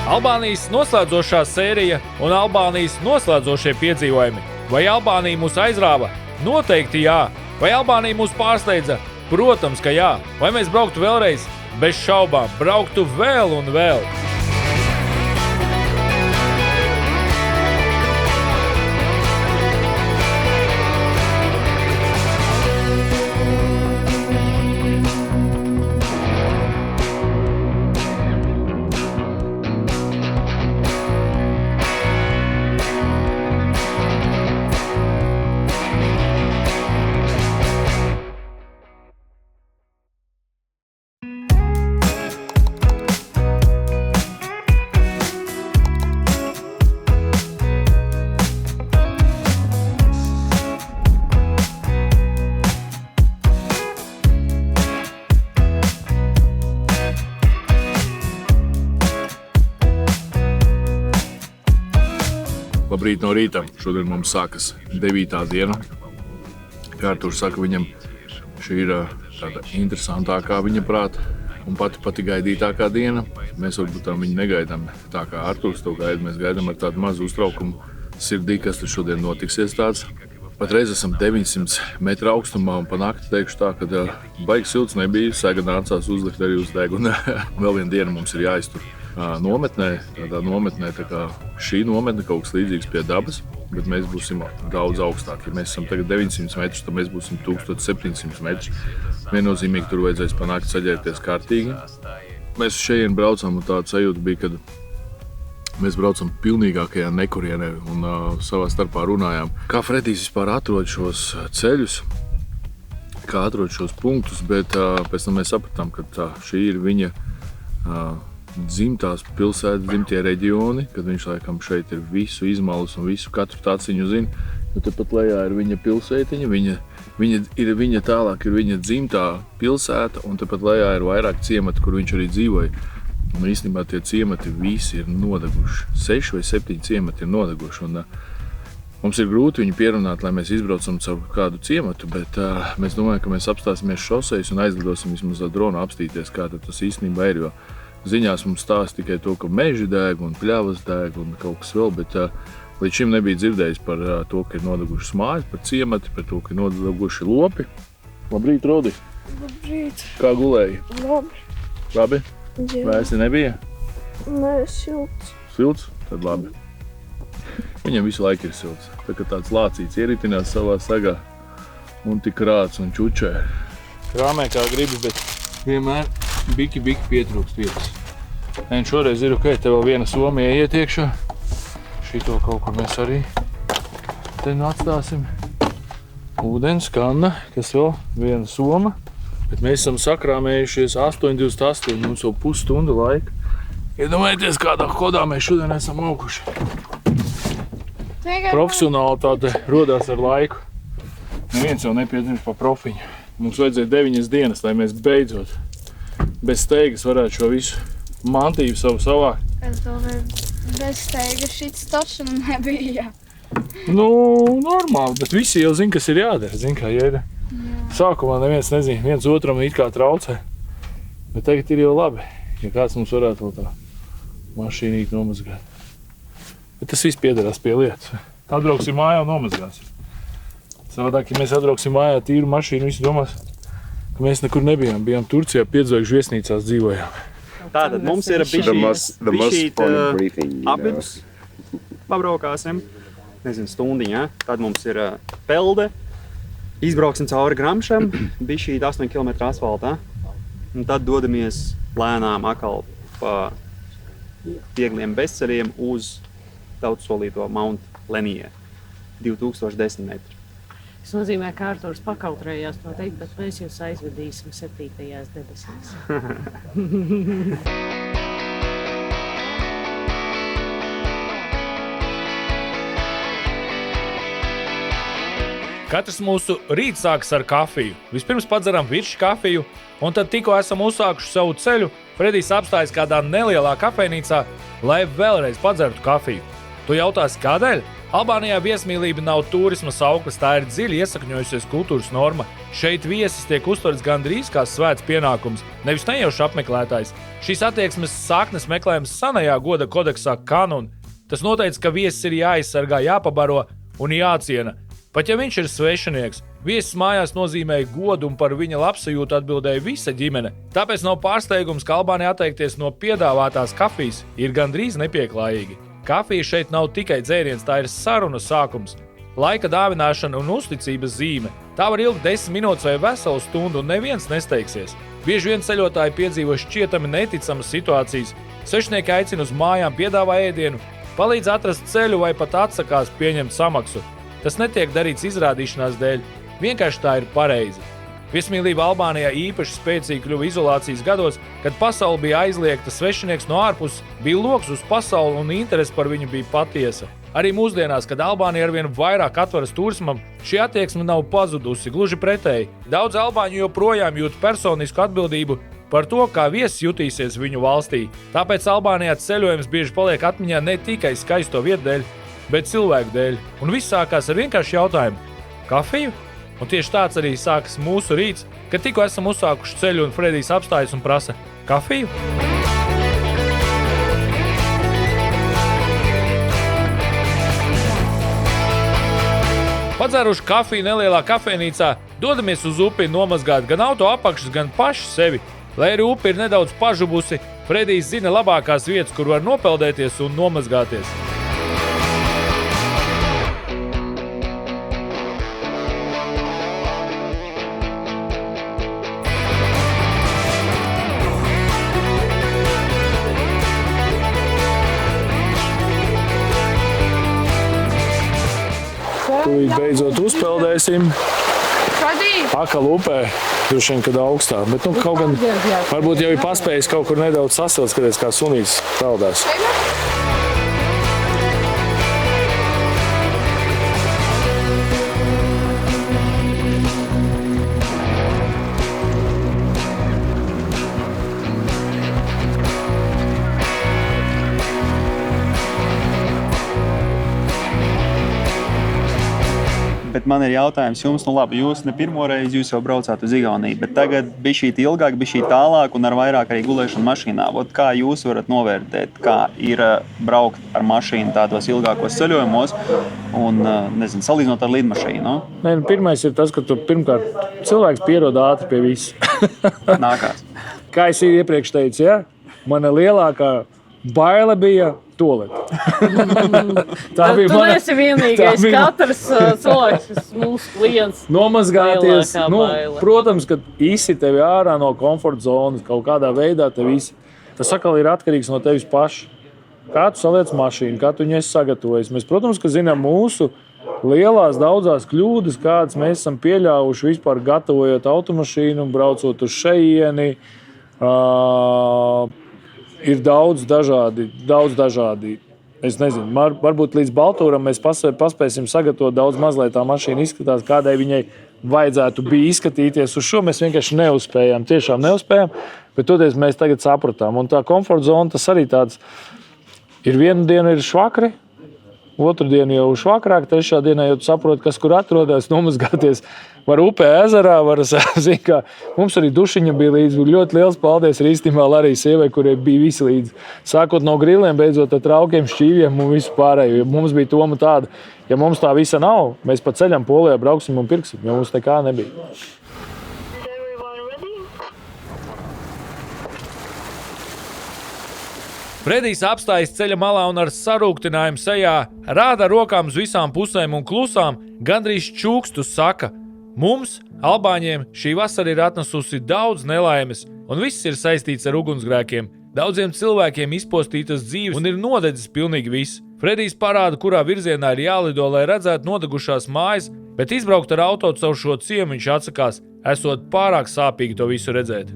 Albānijas noslēdzošā sērija un Albānijas noslēdzošie piedzīvojumi. Vai Albānija mūs aizrāva? Noteikti jā. Vai Albānija mūs pārsteidza? Protams, ka jā. Vai mēs brauktu vēlreiz? Bez šaubām, brauktu vēl un vēl. Labrīt no rīta. Šodien mums sākas 9. diena. Kā Arturs saka, viņam šī ir tāda interesantākā viņa prāta un pati gaidītākā diena. Mēs varbūt tā viņu negaidām tā kā Arturs to gaida. Mēs gaidām ar tādu mazu uztraukumu sirdī, kas tad šodien notiksies tāds. Patreiz esam 900 metru augstumā un pa nakti teikšu tā, ka baigi silts nebija. Sēga nācās uzlikt arī uz deguna. Vēl viena diena mums ir jāiztur. Nometnē, tādā nometnē, tā kā šī nometne kaut kas līdzīgs pie dabas, bet mēs būsim daudz augstāki. Ja mēs esam tagad 900 metrus, tad mēs būsim 1700 metrus. Viennozīmīgi tur vajadzēs panākt saģērties kārtīgi. Mēs šeit braucam un tāda sajūta bija, kad mēs braucam pilnīgākajā nekurienē un savā starpā runājām. Kā Fredijs vispār atrod šos ceļus, kā atrod šos punktus, bet pēc tam mēs sapratām, ka šī ir viņa dzimtās pilsētas, dzimtie reģioni, kad viņš laikam šeit ir visu izmalus un visu katru taciņu zina. Jo tepat lejā ir viņa pilsētiņa, viņa tālāk ir viņa dzimtā pilsēta un tepat lejā ir vairāk ciemati, kur viņš arī dzīvoja. Un īstenībā tie ciemati visi ir nodeguši. 6 vai 7 ciemati ir nodeguši. Un, mums ir grūti viņu pierunāt, lai mēs izbraucam caur kādu ciematu, bet mēs domājam, ka mēs apstāsimies šosejas un aizlidosim vismaz ar dronu apstīties, kā tas īstenībā ir. Jo ziņās mums stāsta tikai to, ka meži deg un pļavas deg un kaut kas vēl, bet līdz šim nebija dzirdējis par to, ka ir nodegušas mājas, par ciemati, par to, ka ir nodeguši lopi. Labrīt, Rodi! Labrīt! Kā gulēji? Labi. Labi? Jā. Vēsi nebija? Nē, silts. Silts? Tad labi. Viņam visu laiku ir silts. Tā kā tāds lācīts ieritinās savā sagā un tik rāds un čučē. Krāmē kā gribi, bet vienmēr biki pietrūkst vietas. Un šoreiz ir ok, te vēl viena soma ieiet iekšā. Šito kaut kur mēs arī te atstāsim. Ūdens kanna, kas vēl viena soma. Bet mēs esam sakrāmējušies 8:28, mums vēl pusstundu laika. Iedomājieties, kādā kodā mēs šodien esam auguši. Profesionālitāte rodās ar laiku. Neviens jau nepiedzimst pa profiņu. Mums vajadzēja 9 dienas, lai mēs beidzot bez steigas varētu šo visu mantību savu savākt. Es domāju, bez steigas šits taču nebija. Nu, normāli, bet visi jau zina, kas ir jādara. Zin, kā jēda. Sākumā neviens nezina, viens otram it kā traucē. Bet tagad ir jau labi, ja kāds mums varētu vēl tā mašīnīt nomazgāt. Bet tas viss piederās pie lietas. Atbrauksim mājā un nomazgāsim. Savādāk, ja mēs atbrauksim mājā tīru mašīnu, visi domās, ka mēs nekur nebijām. Bijām Turcijā, piedzvaigžņu viesnīcās dzīvojām. Tātad mums ir bišķīt apvidus. Pabraukāsim, nezinu, stundiņā. Tad mums ir pelde. Izbrauksim cauri Gramšam, bišķīt 8 km asfaltā. Un tad dodamies lēnām atkal pa viegliem bezceļiem uz daudz solīto Mount Lenier. 2010 metri. Tas nozīmē, ka Arturs pakautrējās to teikt, bet mēs jūs aizvedīsim 7. debesīs. Katrs mūsu rīts sākas ar kafiju. Vispirms padzeram virši kafiju, un tad tikko esam uzsākuši savu ceļu, Fredijs apstājas kādā nelielā kafejnīcā, lai vēlreiz padzertu kafiju. Tu jautāsi, kādēļ? Albānijā viesmīlība nav turisma sauklis, tā ir dziļi iesakņojusies kultūras norma. Šeit viesis tiek uztverts gandrīz kā svēts pienākums, nevis nejaušs apmeklētājs. Šīs attieksmes saknes meklējams senajā goda kodeksā kanun. Tas noteica, ka viesis ir jāaizsargā, jāpabaro un jāciena. Pat ja viņš ir svešinieks, viesis mājās nozīmēja godu un par viņa labsajūtu atbildēja visa ģimene. Tāpēc nav pārsteigums, ka Albānija atteikties no piedāvātās kafijas ir gandrīz nepieklājīgi. Kafija šeit nav tikai dzēriens, tā ir sarunas sākums, laika dāvināšana un uzticības zīme. Tā var ilgt 10 minūtes vai veselu stundu un neviens nesteigsies. Bieži vien ceļotāji piedzīvo šķietami neticamas situācijas. Svešinieki aicina uz mājām, piedāvā ēdienu, palīdz atrast ceļu vai pat atsakās pieņemt samaksu. Tas netiek darīts izrādīšanās dēļ, vienkārši tā ir pareizi. Viesmīlība Albānijā īpaši spēcīgi kļuva izolācijas gados, kad pasaule bija aizliegta, svešinieks no ārpuses bija loks uz pasauli un interese par viņu bija patiesa. Arī mūsdienās, kad Albānija arvien vairāk atveras turismam, šī attieksme nav pazudusi, gluži pretēji. Daudz albāņu joprojām jūt personisku atbildību par to, kā viesis jutīsies viņu valstī. Tāpēc Albānijā ceļojums bieži paliek atmiņā ne tikai skaisto vietu dēļ, bet cilvēku dēļ. Un viss sākās ar vienkāršu jautājumu – kafiju? Un tieši tāds arī sākas mūsu rīts, kad tikko esam uzsākuši ceļu un Fredijs apstājas un prasa – kafiju? Padzēruši kafiju nelielā kafejnīcā, dodamies uz upi nomazgāt gan auto apakšas, gan paši sevi. Lai arī upe ir nedaudz pažubusi, Fredijs zina labākās vietas, kur var nopeldēties un nomazgāties. Beidzot uzpeldēsim. Akal upē, droši vien, kad augstā. Bet kaut gan varbūt jau ir paspējis kaut kur nedaudz sasilst, skaties, kā sunīts peldās. Bet man ir jautājums jums, labi, jūs ne pirmo reizi, jūs jau braucāt uz Igauniju, bet tagad bija šī ilgāk, bija šī tālāk un ar vairāk arī gulēšanu mašīnā. Kā jūs varat novērtēt, kā ir braukt ar mašīnu tādos ilgākos ceļojumos un, salīdzinot ar lidmašīnu? Pirmais ir tas, ka tu pirmkārt cilvēks pierod ātri pie visa. Nākās. Kā es iepriekš teicu, ja? Mana lielākā baile bija tualete. Tā bija Tu neesi vienīgais, katrs cilvēks, kas mūsu klients. Nomazgāties. Protams, ka isi tevi ārā no komforta zonas, kaut kādā veidā tevi isi. Tas atkal ir atkarīgs no tevis paša. Kā tu saliec mašīnu, kā tu viņu esi sagatavojis. Mēs, protams, ka zinām mūsu lielās daudzās kļūdas, kādas mēs esam pieļāvuši vispār gatavojot automašīnu un braucot uz šeieni. Ir daudz dažādi. Es nezinu, varbūt līdz Baltūram mēs paspēsim sagatavot daudz maz, lai tā mašīna izskatās, kādai viņai vajadzētu bija izskatīties. Uz šo mēs vienkārši neuzspējām, tiešām neuzspējām, bet toties mēs tagad sapratām. Un tā komforta zona, tas arī tāds ir vienu dienu ir švakri, otru dienu jau švakrāk, trešā dienā jau tu saproti, kas kur atrodas, nomazgāties. Var upē, ezerā, var zin, kā. Mums arī dušiņa bija līdzi. Ļoti liels paldies Rīstimā arī sievai, kurai bija visi līdzi. Sākot no griliem, beidzot ar traukiem, šķīviem un visu pārējo. Mums bija toma tāda, ja mums tā visa nav, mēs pa ceļam Polijā brauksim un pirksim, jo mums nekā nebija. Fredijs apstājas ceļa malā un ar sarūktinājumu sejā rāda rokām uz visām pusēm un klusām, gandrīz čūkstu saka: mums, albāņiem, šī vasara ir atnesusi daudz nelaimes, un viss ir saistīts ar ugunsgrēkiem. Daudziem cilvēkiem izpostītas dzīves un ir nodedzis pilnīgi viss. Fredijs parāda, kurā virzienā ir jālido, lai redzētu nodegušās mājas, bet izbraukt ar auto caur šo ciemu viņš atsakās, esot pārāk sāpīgi to visu redzēt.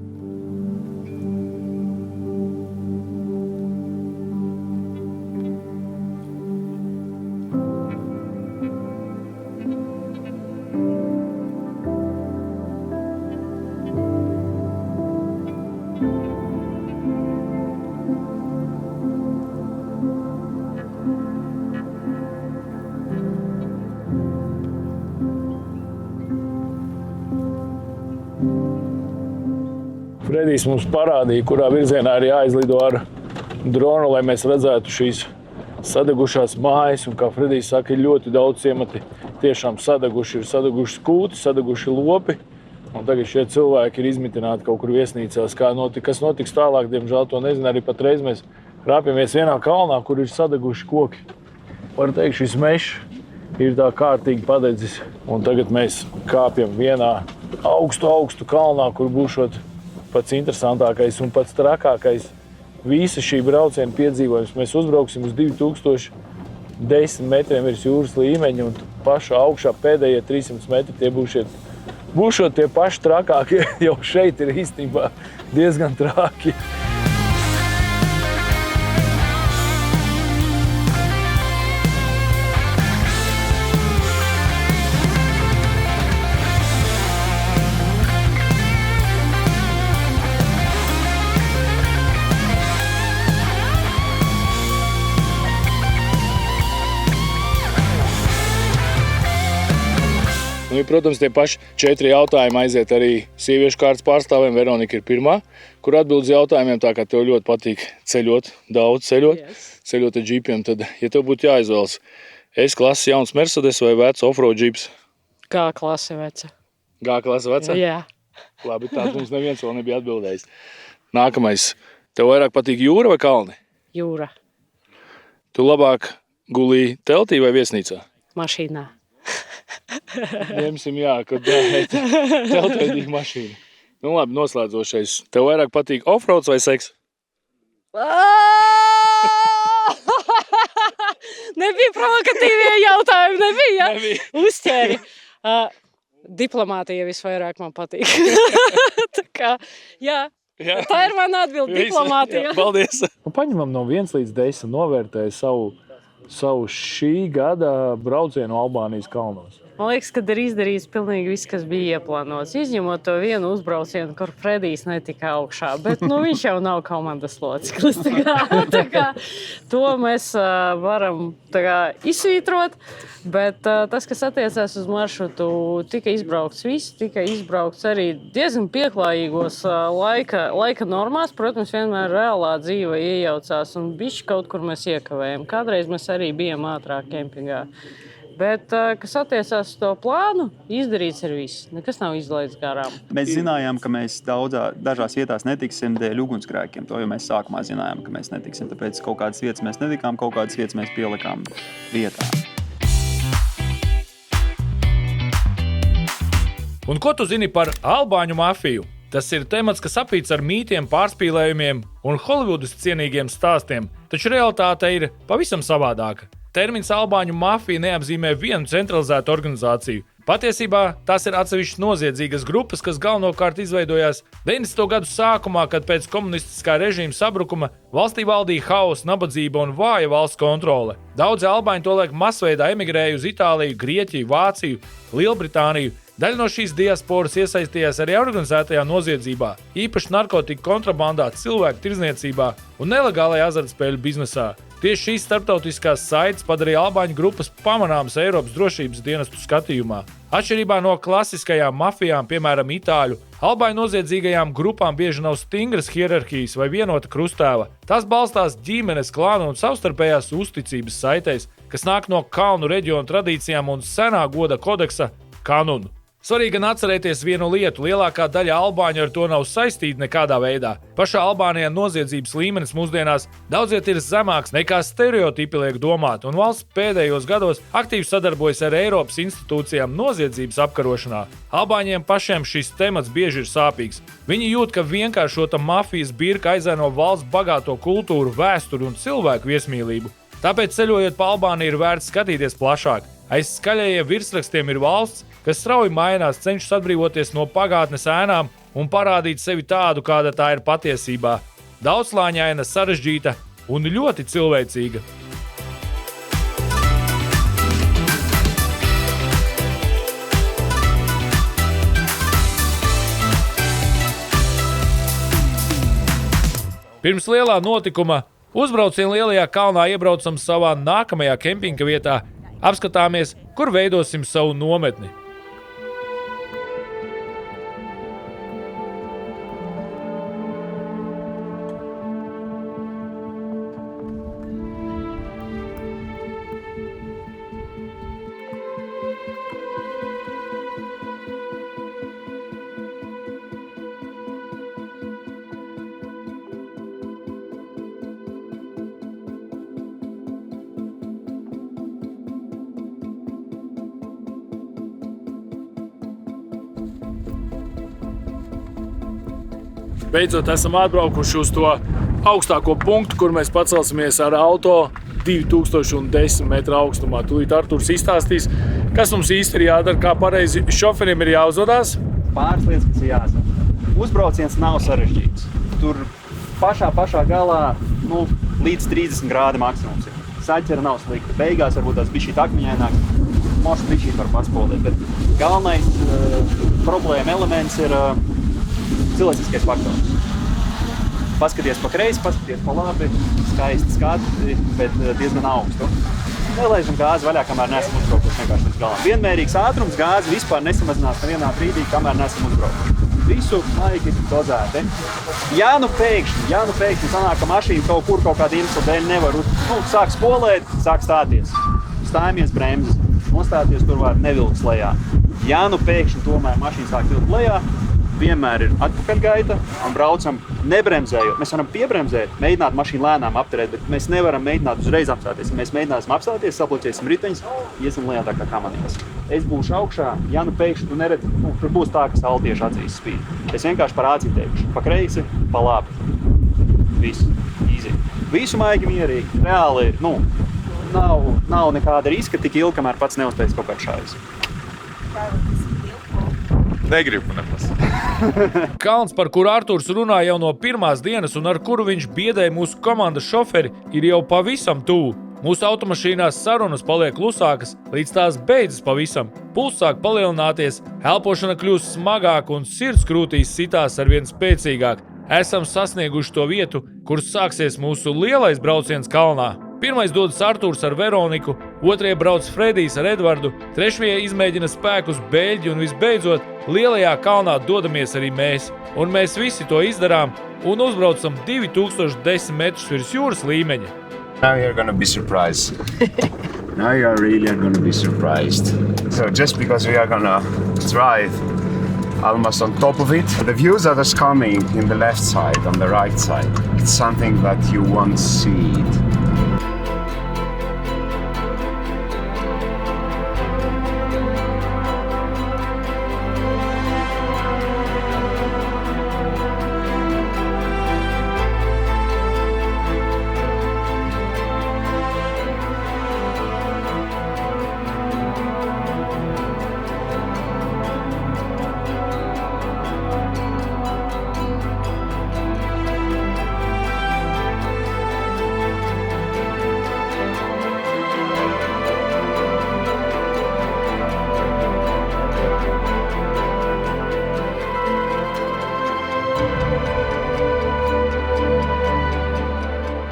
Fredijs mums parādīja, kurā virzienā ir jāizlido ar dronu, lai mēs redzētu šīs sadegušās mājas. Un, kā Fredijs saka, ir ļoti daudz ciemati tiešām sadeguši. Ir sadeguši skūti, sadeguši lopi. Un tagad šie cilvēki ir izmitināti kaut kur viesnīcās. Kas notiks tālāk, diemžēl to nezinu. Arī patreiz mēs rāpjamies vienā kalnā, kur ir sadeguši koki. Var teikt, šis mežs ir tā kārtīgi padedzis. Un tagad mēs kāpjam vienā augstu kalnā, kur būšot pats interesantākais un pats trakākais visa šī brauciena piedzīvojums. Mēs uzbrauksim uz 2010 metriem virs jūras līmeņa un pašā augšā pēdējie 300 metri tie būšot tie paši trakākie. Jau šeit ir īstenībā diezgan traki. Nu, protams, tie paši 4 jautājumi aiziet arī sieviešu kārtas pārstāvēm. Veronika ir pirmā, kur atbild uz jautājumiem, tā kā tev ļoti patīk ceļot, daudz ceļot, ceļot ar džipiem. Tad, ja tev būtu jāizvēlas S klases jauns Mercedes vai vecs offroad džips? G klase veca. G klase veca? Jā. Labi, tāds mums neviens vēl nebija atbildējis. Nākamais. Tev vairāk patīk jūra vai kalni? Jūra. Tu labāk gulī teltī vai viesnīcā? Mašīnā. Ņemsim, jā, kad teltveidīga mašīna. Nu labi, noslēdzošais. Tev vairāk patīk offroads vai seks? Nebija provokatīvie jautājumi, nebija? Uzķēri. Diplomātija visvairāk man patīk. Tā kā, jā. Tā ir mana atbilde, diplomātija. Paldies. Paņemam no 1 līdz 10, novērtēju savu šī gada braucienu Albānijas kalnos. Man liekas, ka ir izdarīts pilnīgi viss, kas bija ieplānots. Izņemot to vienu uzbraucienu, kur Fredijs netika augšā. Bet viņš jau nav komandas loceklis. Tā kā to mēs varam izsvītrot. Bet tas, kas attiecās uz maršrutu, tika izbraukts viss. Tika izbraukts arī diezgan pieklājīgos laika normās. Protams, vienmēr reālā dzīve iejaucās un bišķi kaut kur mēs iekavējam. Kādreiz mēs arī bijām ātrāk kempingā. Bet, kas attiecās uz to plānu, izdarīts ir viss. Nekas nav izlaists garām. Mēs zinājām, ka mēs dažās vietās netiksim dēļ ugunsgrēkiem. To jau mēs sākumā zinājām, ka mēs netiksim. Tāpēc kaut kādas vietas mēs netikām, kaut kādas vietas mēs pielikām vietā. Un ko tu zini par albāņu mafiju? Tas ir temats, kas apīts ar mītiem, pārspīlējumiem un Holivudas cienīgiem stāstiem. Taču realitāte ir pavisam savādāka. Termins albāņu mafija neapzīmē vienu centralizētu organizāciju. Patiesībā tās ir atsevišķas noziedzīgas grupas, kas galvenokārt izveidojās 90. gadu sākumā, kad pēc komunistiskā režīma sabrukuma valstī valdīja hauss, nabadzība un vāja valsts kontrole. Daudzi albāņi tolaik masveidā emigrēja uz Itāliju, Grieķiju, Vāciju, Lielbritāniju. Daļa no šīs diasporas iesaistījās arī organizētajā noziedzībā, īpaši narkotiku kontrabandā, cilvēku tirdzniecībā un nelegālajā azartspēļu biznesā. Tieši šīs starptautiskās saites padarīja albāņu grupas pamanāmas Eiropas drošības dienestu skatījumā. Atšķirībā no klasiskajām mafijām, piemēram, itāļu, albāņu noziedzīgajām grupām bieži nav stingras hierarhijas vai vienota krustāva. Tās balstās ģimenes, klānu un savstarpējās uzticības saitēs, kas nāk no kalnu reģionu tradīcijām un senā goda kodeksa kanunu. Svarīgi gan atcerēties vienu lietu, lielākā daļa albāņu ar to nav saistīta nekādā veidā. Pašā Albānijā noziedzības līmenis mūsdienās daudziet ir zemāks nekā stereotipi liek domāt, un valsts pēdējos gados aktīvi sadarbojas ar Eiropas institūcijām noziedzības apkarošanā. Albāņiem pašiem šis temats bieži ir sāpīgs. Viņi jūt, ka vienkāršota mafijas birka aizēno valsts bagāto kultūru, vēsturi un cilvēku viesmīlību. Tāpēc ceļojot pa Albāniju ir vērts skatīties plašāk. Aiz skaļajiem virsrakstiem ir valsts, kas strauji mainās, cenšas atbrīvoties no pagātnes ēnām un parādīt sevi tādu, kāda tā ir patiesībā. Daudzslāņaina, sarežģīta un ļoti cilvēcīga. Pirms lielā notikuma uzbrauciena lielajā kalnā iebraucam savā nākamajā kempinga vietā, apskatāmies, kur veidosim savu nometni. beidzot esam atbraukuši uz to augstāko punktu, kur mēs pacelsimies ar auto 2010 metru augstumā. Tūlīt Arturs izstāstīs, kas mums īsti ir jādara, kā pareizi šoferiem ir jāuzvedās. Pāris lietas, kas ir jāsaka. Uzbrauciens nav sarežģīts. Tur pašā galā līdz 30 grādi maksimums ir. Saķera nav slikta. Beigās varbūt tās bišķīt akmeņaināks. Mošs bišķīt var paspolēt, bet galvenais problēma elements ir cilvēciskais faktors. Paskaties pa kreisi, paskaties pa labi, skaisti skati, bet diezgan augstu. Nelaižam gāzi vaļā, kamēr neesam uzbraukuši vienkārši līdz galam. Vienmērīgs ātrums, gāzi vispār nesamazinās nevienā brīdī, kamēr neesam uzbraukuši. Visu maigi dozēti. Ja nu pēkšņi sanāk, ka mašīna kaut kāda iemesla dēļ nevar sāk spolēt, sāk stāties. Stājamies bremzes, nostāties tur var nevilks lejā. Ja nu pēkšņi tomēr mašīna sāk vilkt lejā, vienmēr ir atpakaļgaita un braucam nebremzējot. Mēs varam piebremzēt, mēģināt mašīnu lēnām apturēt, bet mēs nevaram mēģināt uzreiz apstāties. Ja mēs mēģināsim apstāties, saplaķēsim riteņus, iesim lejā tā kā kamanīs. Es būšu augšā, ja nu pēkšņi tu neredzi, tur būs tā, ka saule tieši acīs spīd. Es vienkārši par acī teikšu, pa kreisi, pa labi. Viss, easy. Visu maigi mierīgi, reāli, nav nekāda riska tik ilgi, kamēr pats neuzteic kaut kādu šāvis. Negribu nepas. Kalns, par kuru Arturs runā jau no pirmās dienas un ar kuru viņš biedēja mūsu komandas šoferi, ir jau pavisam tuvu. Mūsu automašīnās sarunas paliek klusākas, līdz tās beidzas pavisam. Pulss sāk palielināties, elpošana kļūst smagāka un sirds krūtīs sitās arvien spēcīgāk. Esam sasnieguši to vietu, kur sāksies mūsu lielais brauciens kalnā. Pirmais dodas Arturs ar Veroniku, otrie brauc Fredijs ar Edvardu, trešie izmēģina spēkus Beļģi un visbeidzot lielajā kalnā dodamies arī mēs. Un mēs visi to izdarām un uzbraucam 2010 metrus virs jūras līmeņa. Now you're gonna be surprised. Now you are really gonna be surprised. So just because we are gonna drive almost on top of it, the views that is coming in the left side, on the right side, it's something that you won't see it.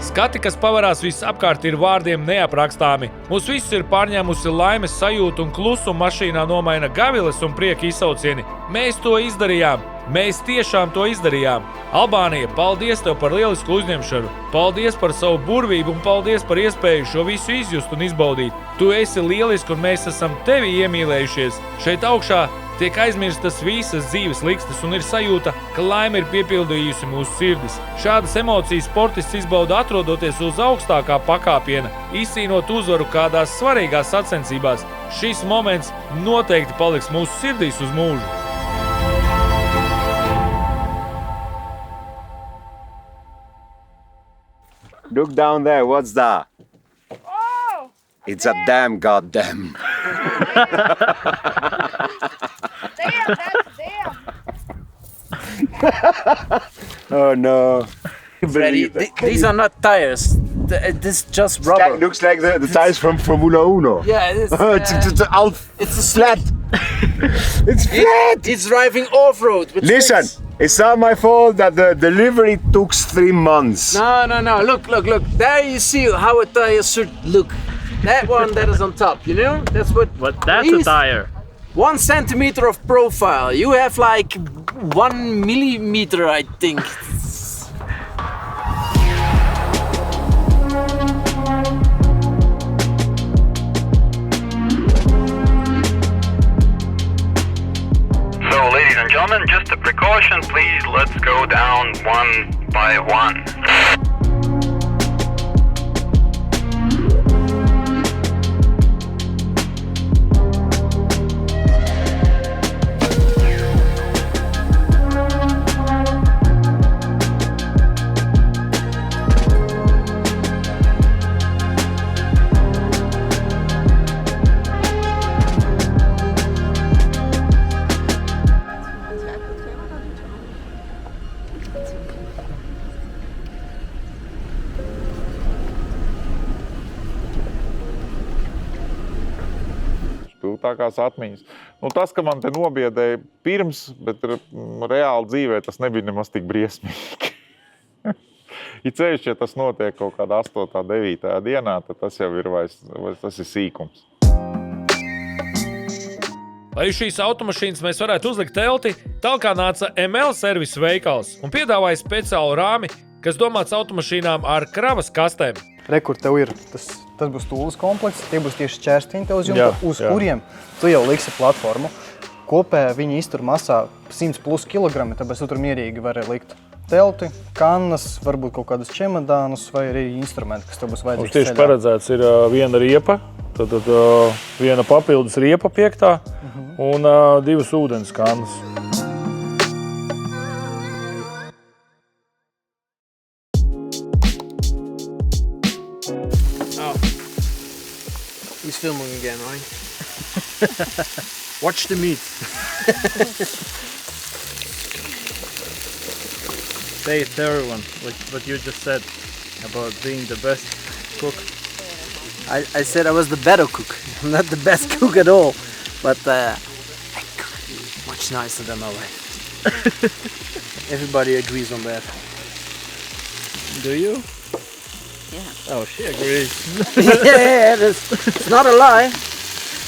Skati, kas pavarās visapkārt, ir vārdiem neaprakstāmi. Mūs visus ir pārņēmusi laimes sajūta un klusuma mašīnā nomaina gaviles un prieka izsaucieni. Mēs to izdarījām! Mēs tiešām to izdarījām! Albānija, paldies tev par lielisku uzņemšanu! Paldies par savu burvību un paldies par iespēju šo visu izjust un izbaudīt! Tu esi lieliski un mēs esam tevi iemīlējušies! Šeit augšā tiek aizmirstas visas dzīves likstas un ir sajūta, ka laime ir piepildījusi mūsu sirdis. Šādas emocijas sportists izbauda atrodoties uz augstākā pakāpiena, izcīnot uzvaru kādās svarīgās sacensībās. Šis moments noteikti paliks mūsu sirdīs uz mūžu. Look down there, what's that? Oh! It's a damn goddamn. Damn, that's damn! Oh no. Freddy, these are not tires. This is just rubber. Looks like the tires from Formula 1. Yeah, it's It's flat. It's flat. It's driving off-road. with Listen, sticks. it's not my fault that the delivery took 3 months. No. Look. There you see how a tire should look. That one that is on top, you know? That's what. But that's a tire. 1 centimeter of profile. You have like 1 millimeter, I think. So, ladies and gentlemen, just a precaution, please. Let's go down one by one. skaistākās atmiņas. Nu, tas, ka man te nobiedēja pirms, bet reāli dzīvē tas nebija nemaz tik briesmīgi. Ja ceļš, ja tas notiek kaut kādā 8. 9. dienā, tad tas jau ir tas ir sīkums. Lai uz šīs automašīnas mēs varētu uzlikt telti, talkā nāca ML servisa veikals un piedāvāja speciālu rāmi, kas domāts automašīnām ar kravas kastēm. Kur tev ir, tas būs tūles komplekts, tie būs tieši čērstiņi tev uz jumta, uz kuriem tu jau liksi platformu. Kopējā viņi iztur masā 100+ kilogrami, tāpēc tu tur mierīgi vari likt telti, kannas, varbūt kaut kādus čemodānus vai arī instrumenti, kas tev būs vajadzīgs ceļā. Tieši paredzēts ir viena riepa, tad viena papildus riepa 5. Un 2 ūdens kannas. Oh. He's filming again, right? Watch the meat. Say it to everyone, what you just said about being the best cook. I said I was the better cook. I'm not the best cook at all, but I cook much nicer than my wife. Everybody agrees on that. Do you? Yeah. Oh, she agrees. Yeah, it's not a lie.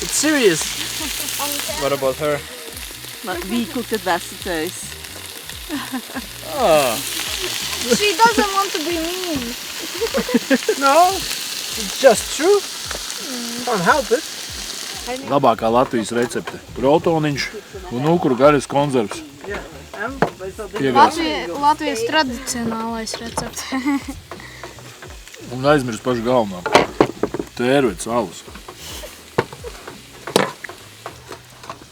It's serious. What about her? Maar wie kookt het beste thuis? Oh. She doesn't want to be mean. No, it's just true. Can't help it. Labākā Latvijas recepte – protoniņš un ukuru gaļas konzervs. Latvijas tradicionālais recepts. Un aizmirst pašu galvenā – tērvets, alus.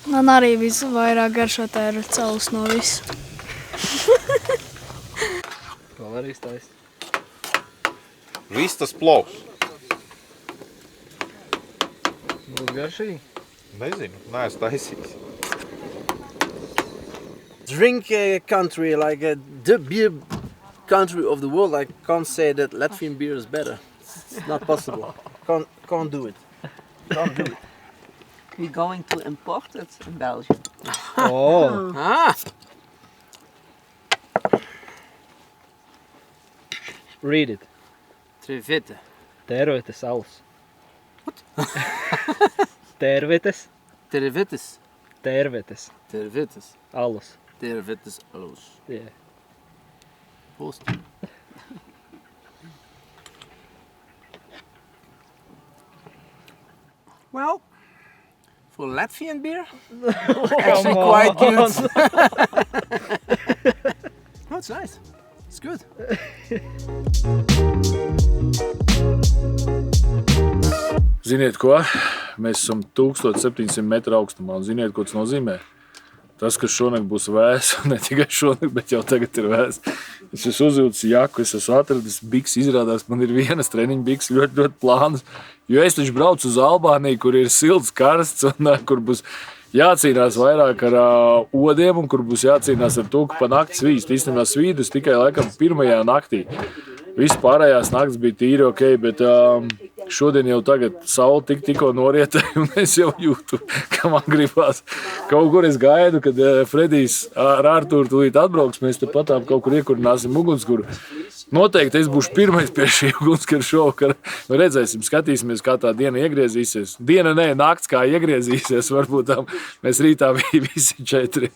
Man arī visvairāk garšo tērvets alus no visu. Vēl arī stāst. Vistas plovs. Būs garšīgi? Nezinu, neesmu taisījis. Drink country, like the beer country of the world. I can't say that Latvian beer is better. It's not possible. Can't do it. Can't do it. We're going to import it in Belgium. Oh. Ah! Read it. Trevete. Tērvetes alus. What? Tērvetes. Tervetes. Tērvetes. Tervetes. Alus. Tervetes alus. Yeah. Prost. Well, for Latvian beer, actually quite good. Oh, it's nice. It's good. Ziniet ko? Mēs esam 1700 metru augstumā un ziniet, ko tas nozīmē? Tas, ka šonakt būs vēs, un ne tikai šonakt, bet jau tagad ir vēs. Es esmu uzjūtis jaku, es esmu atradis biks, izrādās, man ir vienas treniņu biks ļoti plānas, jo es taču braucu uz Albāniju, kur ir silts, karsts un kur būs jācīnās vairāk ar odiem un kur būs jācīnās ar to, ka pa nakti svīst. Īstenībā svīdus tikai laikam pirmajā naktī. Viss pārējās nakts bija tīri ok, bet šodien jau tagad saule tikko norietēja un es jau jūtu, ka man gribās. Kaut kur es gaidu, kad Fredijs ar Arturu tūlīt atbrauks, mēs te patām kaut kur iekurināsim ugunskura. Noteikti es būšu pirmais pie šī ugunskura šovakara. Redzēsim, skatīsimies, kā tā diena iegriezīsies. Diena ne, nakts kā iegriezīsies, varbūt mēs rītā visi 4.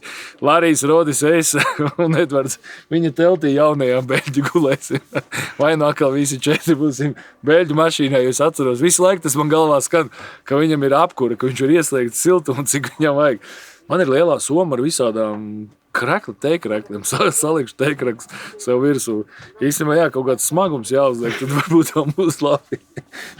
Larijs, Rodis, es un Edvards, viņa teltī jaunajām beļģu gulēsim. Vai nu atkal visi 4 būsim beļģu mašīnā, jo es atceros, visu laiku tas man galvā skan, ka viņam ir apkura, ka viņš ir ieslēgts siltumu, cik viņam vajag. Man ir lielā soma ar visādām teikrekliem, salikšu teikreks sev virsū. Īstenībā, jā, kaut kāds smagums jāuzliek, tad varbūt vēl būs labi.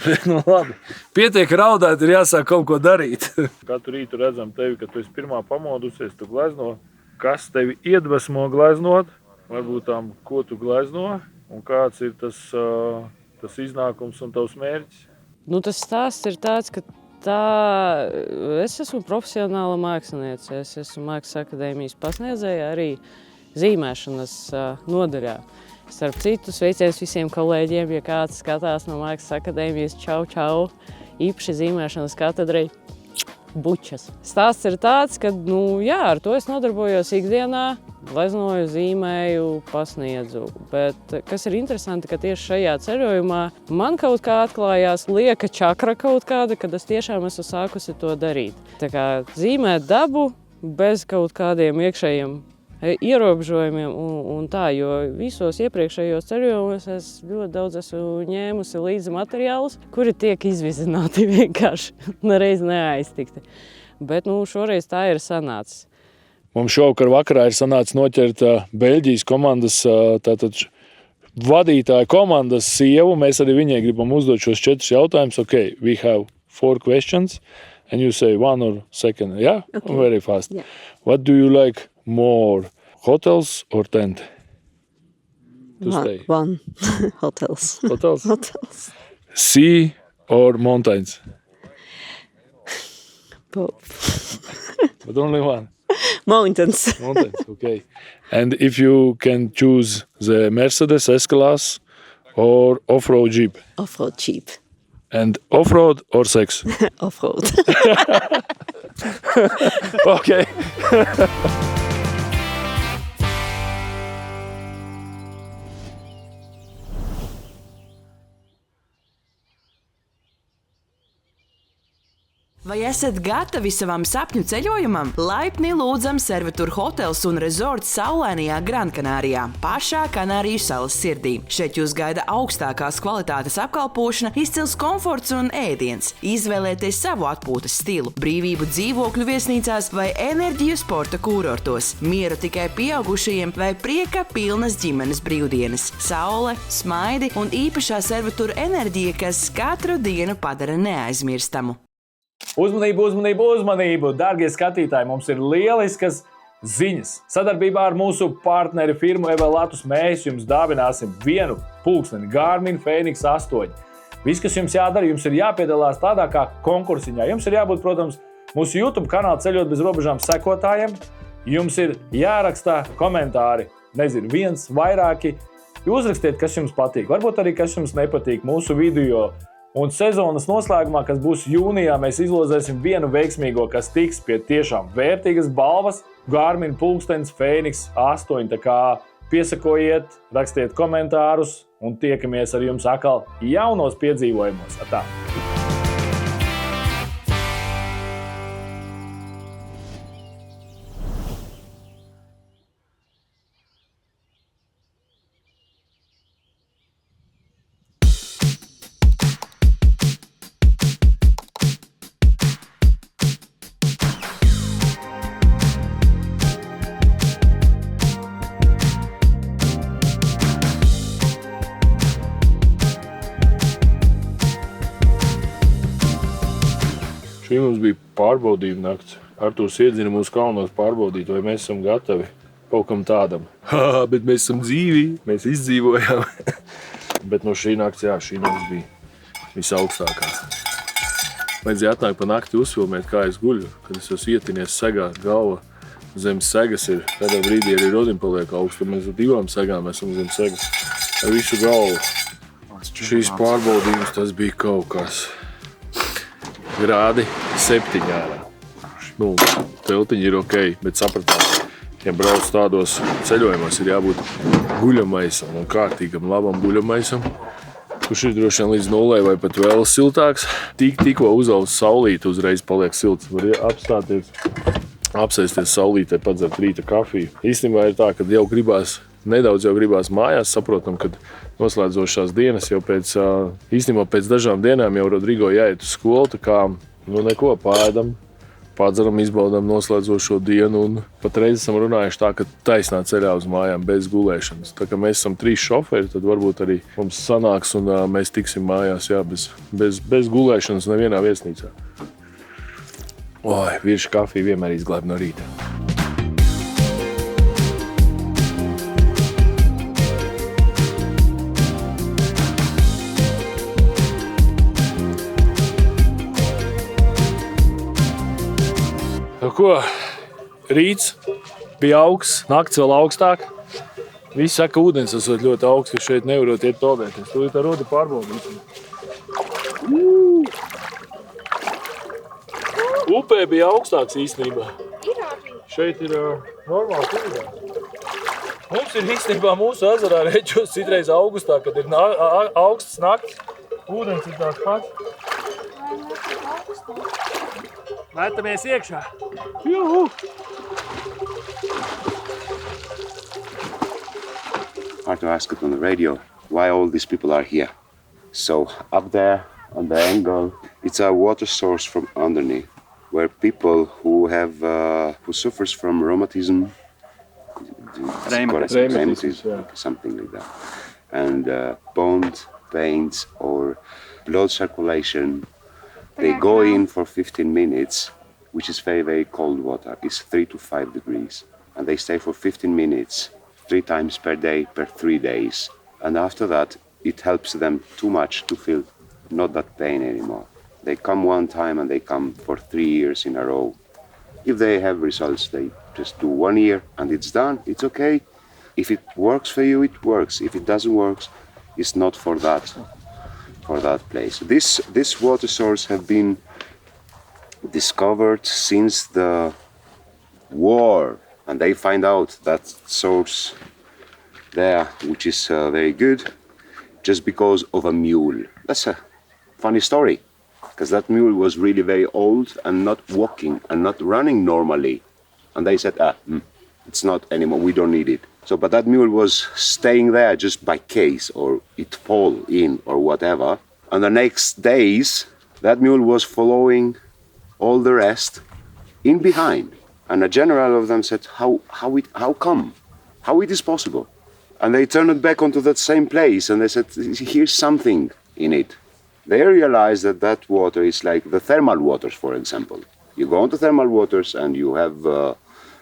Bet, nu labi. Pietiek raudāt, ir jāsāk kaut ko darīt. Katru rītu redzam tevi, ka tu esi pirmā pamodusies, tu glezno. Kas tevi iedvesmo gleznot? Varbūt tām, ko tu glezno? Un kāds ir tas iznākums un tavs mērķis? Nu, tas stāsts ir tāds, ka es esmu profesionāla māksliniece. Es esmu Mākslas akadēmijas pasniedzēja arī zīmēšanas nodaļā. Starp citu, sveiciens visiem kolēģiem, ja kāds skatās no Mākslas akadēmijas, čau, čau, īpaši zīmēšanas katedrai. bučas. Stāsts ir tāds, ka, ar to es nodarbojos ikdienā, gleznoju, zīmēju, pasniedzu. Bet kas ir interesanti, ka tieši šajā ceļojumā man kaut kā atklājās lieka čakra kaut kāda, kad es tiešām esmu sākusi to darīt. Tā kā zīmēt dabu bez kaut kādiem iekšējiem ierobežojumiem un tā, jo visos iepriekšējos ceļojumos es ļoti daudz esmu ņēmusi līdzi materiālus, kuri tiek izvizināti vienkārši, nereiz neaiztikti. Bet šoreiz tā ir sanācis. Mums šovakar vakarā ir sanācis noķert Beļģijas komandas vadītāja komandas sievu. Mēs arī viņai gribam uzdot šos 4 jautājumus. Okay, we have 4 questions and you say 1 or 2. Yeah? Okay. Very fast. Yeah. What do you like more, hotels or tent to stay? One. Hotels. Hotels? Hotels. Sea or mountains? Both. But only one. Mountains. Mountains, okay. And if you can choose the Mercedes S-Class or off-road Jeep? Off-road Jeep. And off-road or sex? Off-road. Okay. Vai esat gatavi savam sapņu ceļojumam? Laipni lūdzam Servitur hotels un resorts saulainajā Grankanārijā, pašā Kanāriju salas sirdī. Šeit jūs gaida augstākās kvalitātes apkalpošana, izcils komforts un ēdiens. Izvēlieties savu atpūtas stilu, brīvību dzīvokļu viesnīcās vai enerģiju sporta kūrortos, mieru tikai pieaugušajiem vai prieka pilnas ģimenes brīvdienas, saule, smaidi un īpašā Servitur enerģija, kas katru dienu padara neaizmirstamu. Uzmanību, uzmanību, uzmanību! Dārgie skatītāji, mums ir lieliskas ziņas. Sadarbībā ar mūsu partneri firmu Evelatus mēs jums dāvināsim 1 pulksteni Garmin Fenix 8. Viss, kas jums jādara, jums ir jāpiedalās tādā kā konkursiņā. Jums ir jābūt, protams, mūsu YouTube kanāla Ceļot bez robežām sekotājiem. Jums ir jārakstā komentāri, 1, vairāki. Uzrakstiet, kas jums patīk, varbūt arī, kas jums nepatīk mūsu video. Un sezonas noslēgumā, kas būs jūnijā, mēs izlozēsim 1 veiksmīgo, kas tiks pie tiešām vērtīgas balvas Garmin pulkstenis Fenix 8. Tā kā piesakojiet, rakstiet komentārus un tiekamies ar jums atkal jaunos piedzīvojumos. Atā! Šī mums bija pārbaudījuma nakts. Artūrs iedzina mūsu kalnos pārbaudīt, vai mēs esam gatavi kaut kam tādam. Bet mēs esam dzīvi, mēs izdzīvojām. Bet no šī nakts bija visaugstākā. Vajadzēja atnākt pa nakti uzfilmēt, kā es guļu. Kad es esmu ietinies segā, galva zem segas ir. Kādā brīdī arī rodim paliek augstu. Mēs ar 2 segām esam zem segas. Ar visu galvu. Šīs pārbaudījums tas bija kaut kas. Grādi 7 ārā. Teltiņi ir ok, bet sapratām, ja brauc tādos ceļojumos, ir jābūt guļamaisam un kārtīgam labam guļamaisam, kurš ir droši vien līdz 0 vai pat vēl siltāks. Tikko uzaugs saulīte, uzreiz paliek silts. Var apsēsties saulītē, padzert rīta kafiju. Īstenībā ir tā, ka nedaudz jau gribās mājās, saprotam, kad noslēdzošās dienas jau pēc dažām dienām jau Rodrigo jāiet uz skolu, tā kā neko pēdam, padzeram, izbaudām noslēdzošo dienu un patreiz esam runājuši tā, ka taisnā ceļā uz mājām bez gulēšanas. Tā kā mēs esam 3 šoferi, tad varbūt arī mums sanāks un mēs tiksim mājās bez gulēšanas nevienā viesnīcā. Virša kafija vienmēr izglāb no rīta. Rīts bija augsts, nakts vēl augstāk. Visi saka, ka ūdens esot ļoti augsts, ka šeit nevarot iet peldēties. Tūlīt ar rodi pārbaudīsim. upē bija augstāks īstenībā. Šeit ir normāli ūdens. Mums ir īstenībā mūsu ezerā reģios citreiz augustā, kad ir augsts nakts. Ūdens ir tāds pats. Metamies iekšā. Juhu! Arto asked on the radio why all these people are here. So up there on the angle, it's a water source from underneath, where people who have who suffers from rheumatism, something like that, and bone pains or blood circulation, they go in for 15 minutes, which is very, very cold water. It's 3 to 5 degrees, and they stay for 15 minutes. 3 times per day, per 3 days. And after that, it helps them too much to feel not that pain anymore. They come one time and they come for 3 years in a row. If they have results, they just do 1 year and it's done, it's okay. If it works for you, it works. If it doesn't work, it's not for that place. This water source have been discovered since the war. And they find out that source there, which is very good, just because of a mule. That's a funny story, because that mule was really very old and not walking and not running normally. And they said, it's not anymore, we don't need it. So, but that mule was staying there just by case, or it fall in or whatever. And the next days, that mule was following all the rest in behind. And a general of them said, how come? How it is possible? And they turned it back onto that same place and they said, here's something in it. They realized that water is like the thermal waters, for example. You go into thermal waters and you have,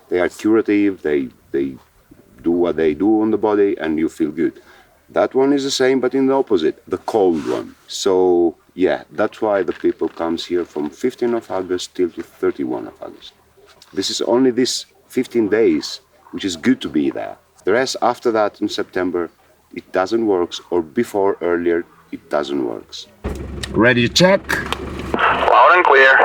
they are curative, they do what they do on the body and you feel good. That one is the same, but in the opposite, the cold one. So yeah, that's why the people comes here from 15th of August till to 31 of August. This is only this 15 days, which is good to be there. The rest after that in September, it doesn't work, or before earlier, it doesn't work. Ready to check? Loud and clear.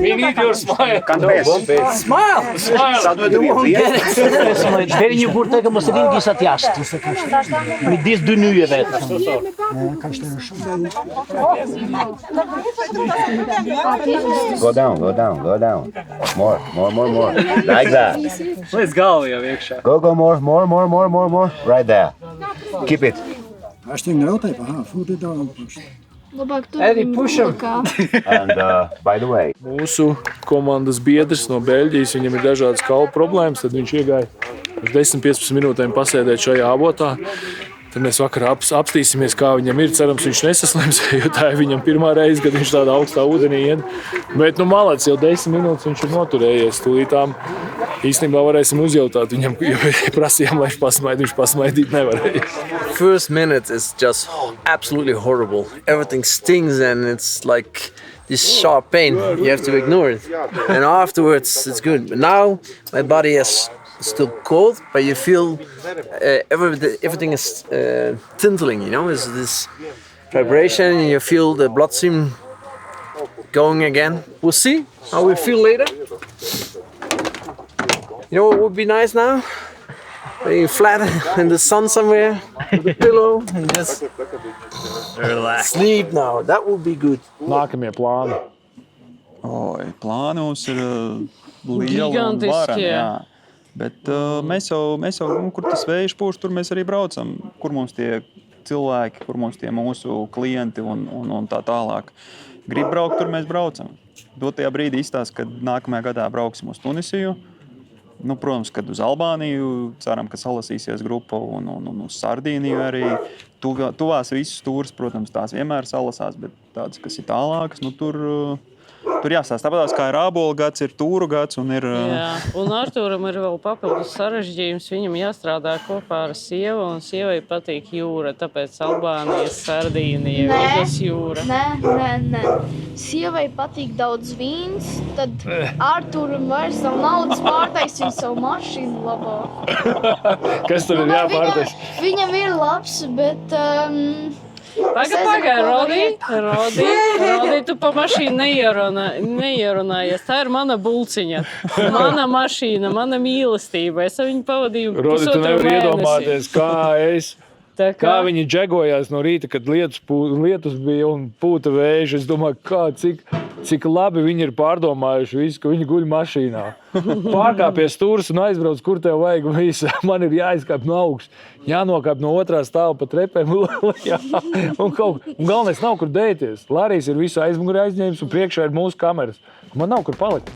We need your smile. Smile! You won't get it. Derinho por ter como se vinha satiaste. Me diz do nu je vet. Go down. More. Like that. Let's go, jau iekšā. Go, more. Right there. Keep it. Eddie, push him. And by the way, Mūsu komandas biedrs no Beļģijas, viņam ir dažādas kaulu problēmas, tad viņš iegāja uz 10-15 minūtēm pasēdēt šajā avotā. Tad mēs vakarā apstīsimies, kā viņam ir. Cerams, viņš nesaslims, jo tā ir viņam pirmā reize, kad viņš tādā augstā ūdenī iet. Bet, malacis, jau 10 minūtes viņš ir noturējies. Tūlītām īstenībā varēsim uzjautāt viņam, jo prasījām, lai viņš pasmaida, viņš pasmaidīt nevarēja. First minute is just absolutely horrible. Everything stings and it's like this sharp pain. You have to ignore it. And afterwards it's good. But now my body is still cold, but you feel everything is tintling, you know, it's this vibration and you feel the blood stream going again. We'll see how we feel later. You know what would be nice now? Being flat in the sun somewhere with a pillow and just relax. Sleep now. That would be good. Nākamie plāni. Plāni mums ir lieli un vareni, jā. Bet mēs jau kur tas vējš pūš, tur mēs arī braucam. Kur mums tie cilvēki, kur mums tie mūsu klienti un tā tālāk. Grib braukt, tur mēs braucam. Dotajā brīdī izstāst, kad nākamajā gadā brauksim uz Tunisiju. Protams, kad uz Albāniju, ceram, ka salasīsies grupa un uz Sardīniju arī. Tuvās visas tūras, protams, tās vienmēr salasās, bet tādas, kas ir tālākas, tur tur jāstāsta tāpatās, kā ir ābolu gads, ir tūru gads un ir... Jā, un Artūram ir vēl papildus sarežģījums. Viņam jāstrādā kopā ar sievu, un sievai patīk jūra, tāpēc Albānijas Sardīnija, Vidas jūra. Nē. Sievai patīk daudz vīns, tad Artūram vairs nav naudas pārtaisīt savu mašīnu labāk. Kas tur ir jāpārtais? Viņam ir labs, bet... Pagaid, Rodi, tu pa mašīnu neierunājies. Tā ir mana bulciņa, mana mašīna, mana mīlestība. Es viņu pavadīju Rodi, tu nevar iedomāties, kā viņi džegojās no rīta, kad lietus bija un pūta vēja. Es domāju, cik labi viņi ir pārdomājuši visu, ka viņi guļ mašīnā. Pārkāpies stūras un aizbrauc, kur tev vajag visu. Man ir jāizkāp no augšas, jānokāp no otrā stāva pa trepēm. Un galvenais nav, kur dēties. Larijs ir visu aizmugurē aizņēmis un priekšā ir mūsu kameras. Man nav, kur palikt.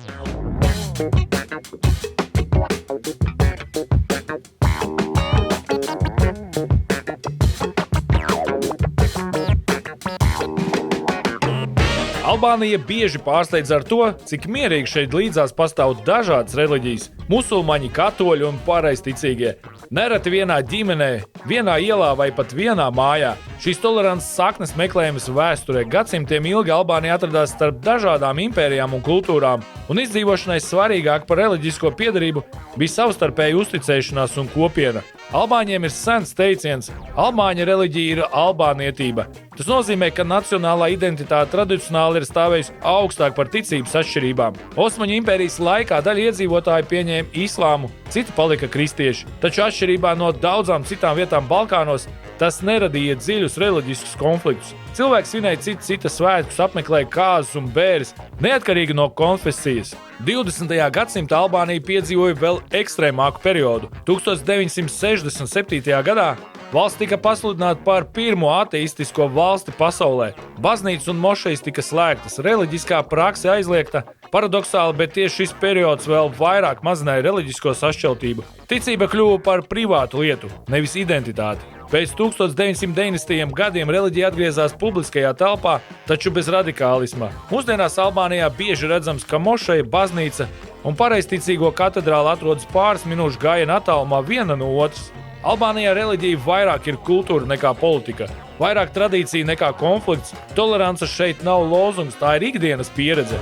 Albānija bieži pārsteidz ar to, cik mierīgi šeit līdzās pastāv dažādas reliģijas – musulmaņi, katoļi un pareizticīgie. Nereti vienā ģimenē, vienā ielā vai pat vienā mājā. Šīs tolerances saknes meklējamas vēsturē. Gadsimtiem ilgi Albānija atradās starp dažādām impērijām un kultūrām, un izdzīvošanai svarīgāk par reliģisko piederību bija savstarpēja uzticēšanās un kopiena. Albāņiem ir sens teiciens – albāņa reliģija ir albānietība. Tas nozīmē, ka nacionālā identitāte tradicionāli ir stāvējusi augstāk par ticības atšķirībām. Osmaņu impērijas laikā daļa iedzīvotāji pieņēma islāmu, citi palika kristieši, taču atšķirībā no daudzām citām vietām Balkānos tas neradīja dziļus reliģiskus konfliktus. Cilvēki svinēja cita svētkus, apmeklēja kāzus un bēres, neatkarīgi no konfesijas. 20. gadsimta Albānija piedzīvoja vēl ekstrēmāku periodu. 1967. gadā valsts tika pasludināta par pirmo ateistisko valsti pasaulē. Baznīcas un mošejas tika slēgtas, reliģiskā prakse aizliegta. Paradoxāli, bet tieši šis periods vēl vairāk mazināja reliģisko sašķeltību. Ticība kļuva par privātu lietu, nevis identitāti. Pēc 1990. gadiem reliģija atgriezās publiskajā telpā, taču bez radikālisma. Mūsdienās Albānijā bieži redzams, ka mošeja, baznīca un pareizticīgo katedrāla atrodas pāris minūšu gājiena attālumā viena no otras. Albānijā reliģija vairāk ir kultūra nekā politika, vairāk tradīcija nekā konflikts. Tolerance šeit nav lozungs, tā ir ikdienas pieredze.